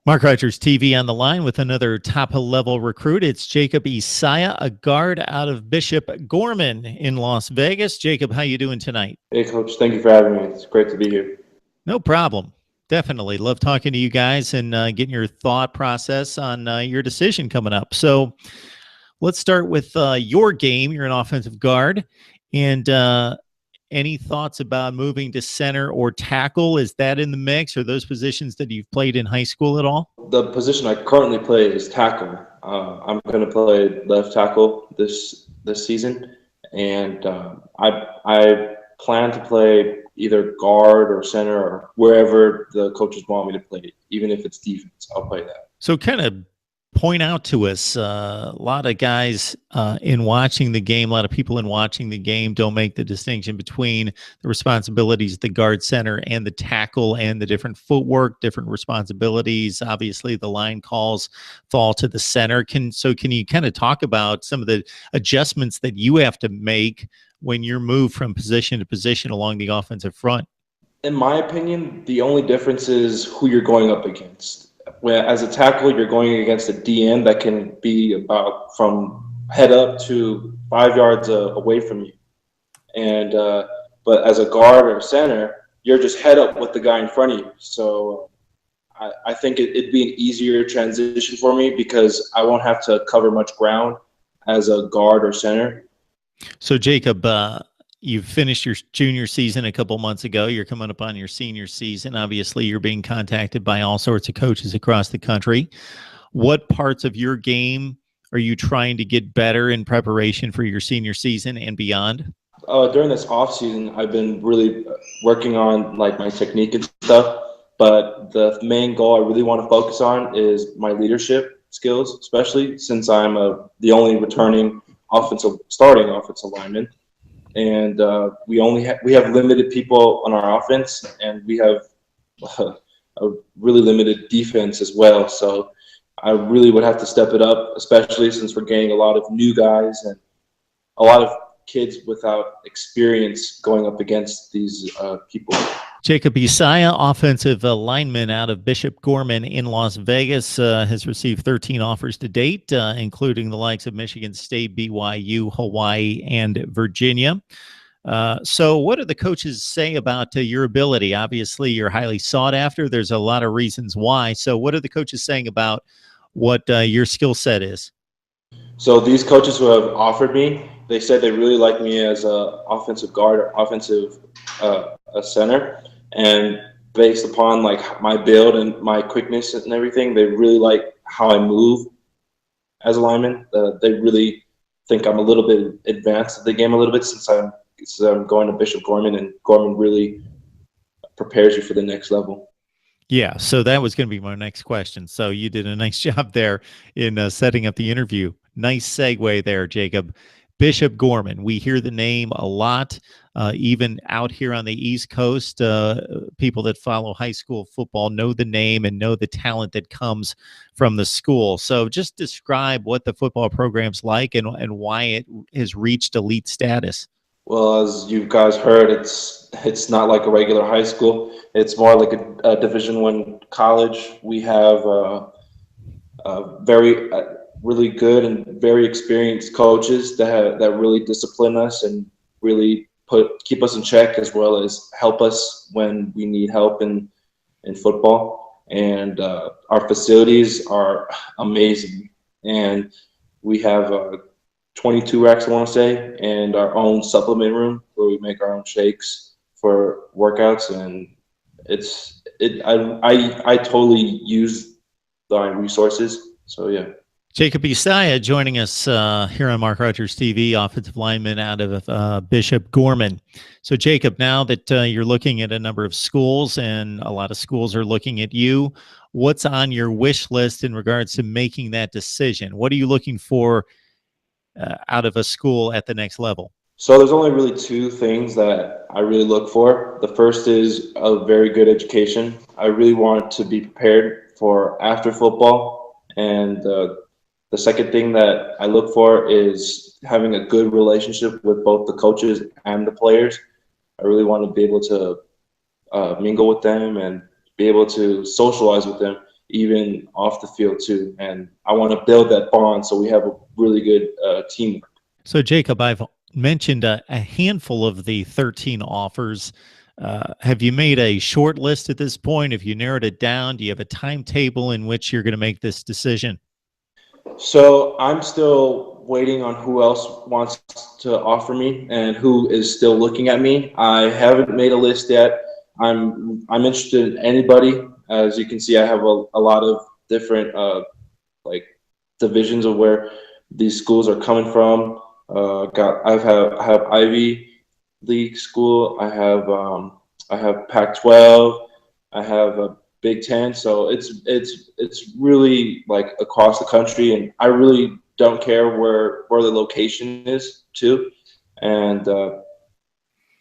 Mark Rogers TV on the line with another top-level recruit. It's Jacob Isaia, a guard out of Bishop Gorman in Las Vegas. Jacob, how you doing tonight? Hey, Coach. Thank you for having me. It's great to be here. No problem. Definitely. Love talking to you guys and getting your thought process on your decision coming up. So let's start with your game. You're an offensive guard. And any thoughts about moving to center or tackle? Is that in the mix? Or those positions that you've played in high school at all? The position I currently play is tackle. I'm going to play left tackle this season, and I plan to play either guard or center or wherever the coaches want me to play. Even if it's defense, I'll play that. So kind of point out to us, a lot of guys in watching the game, a lot of people in watching the game don't make the distinction between the responsibilities of the guard, center, and the tackle, and the different footwork, different responsibilities. Obviously, the line calls fall to the center. Can you kind of talk about some of the adjustments that you have to make when you're moved from position to position along the offensive front? In my opinion, the only difference is who you're going up against. Where as a tackle, you're going against a DN that can be about from head up to 5 yards away from you. And but as a guard or center, you're just head up with the guy in front of you. So I think it'd be an easier transition for me because I won't have to cover much ground as a guard or center. So Jacob, you've finished your junior season a couple months ago. You're coming up on your senior season. Obviously, you're being contacted by all sorts of coaches across the country. What parts of your game are you trying to get better in preparation for your senior season and beyond? During this off season, I've been really working on like my technique and stuff. But the main goal I really want to focus on is my leadership skills, especially since I'm the only returning starting offensive lineman. And we have limited people on our offense, and we have a really limited defense as well. So I really would have to step it up, especially since we're getting a lot of new guys and a lot of kids without experience going up against these people. Jacob Isaia, offensive lineman out of Bishop Gorman in Las Vegas, has received 13 offers to date, including the likes of Michigan State, BYU, Hawaii, and Virginia. So what do the coaches say about your ability? Obviously, you're highly sought after. There's a lot of reasons why. So what are the coaches saying about what your skill set is? So these coaches who have offered me, they said they really like me as an offensive guard or offensive a center, and based upon like my build and my quickness and everything, they really like how I move as a lineman. They really think I'm a little bit advanced at the game a little bit since I'm going to Bishop Gorman, and Gorman really prepares you for the next level. Yeah, so that was going to be my next question. So you did a nice job there in setting up the interview. Nice segue there, Jacob. Bishop Gorman, we hear the name a lot, even out here on the East Coast. People that follow high school football know the name and know the talent that comes from the school. So just describe what the football program's like and why it has reached elite status. Well, as you guys heard, it's not like a regular high school. It's more like a Division I college. We have very really good and very experienced coaches that really discipline us and really keep us in check, as well as help us when we need help in football. And our facilities are amazing, and we have 22 racks, I want to say, and our own supplement room where we make our own shakes for workouts. And I totally use the resources. So yeah. Jacob Isaia joining us here on Mark Rogers TV, offensive lineman out of Bishop Gorman. So Jacob, now that you're looking at a number of schools and a lot of schools are looking at you, what's on your wish list in regards to making that decision? What are you looking for out of a school at the next level? So there's only really two things that I really look for. The first is a very good education. I really want to be prepared for after football, and the second thing that I look for is having a good relationship with both the coaches and the players. I really want to be able to mingle with them and be able to socialize with them, even off the field too. And I want to build that bond so we have a really good teamwork. So, Jacob, I've mentioned a handful of the 13 offers. Have you made a short list at this point? Have you narrowed it down? Do you have a timetable in which you're going to make this decision? So I'm still waiting on who else wants to offer me and who is still looking at me. I haven't made a list yet. I'm interested in anybody. As you can see, I have a lot of different like divisions of where these schools are coming from. I have Ivy League school. I have Pac-12. I have a Big Ten. So it's really like across the country, and I really don't care where the location is too. And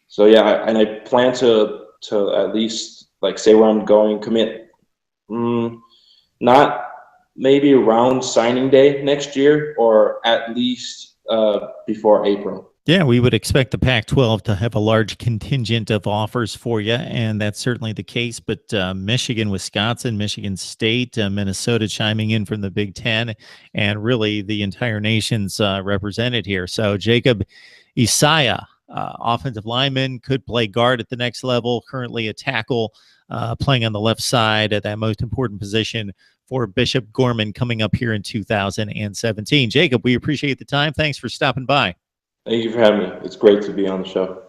so yeah, and I plan to at least like say where I'm going, commit. Not maybe around signing day next year, or at least before April. Yeah, we would expect the Pac-12 to have a large contingent of offers for you, and that's certainly the case. But Michigan, Wisconsin, Michigan State, Minnesota chiming in from the Big Ten, and really the entire nation's represented here. So Jacob Isaia, offensive lineman, could play guard at the next level, currently a tackle, playing on the left side at that most important position for Bishop Gorman coming up here in 2017. Jacob, we appreciate the time. Thanks for stopping by. Thank you for having me. It's great to be on the show.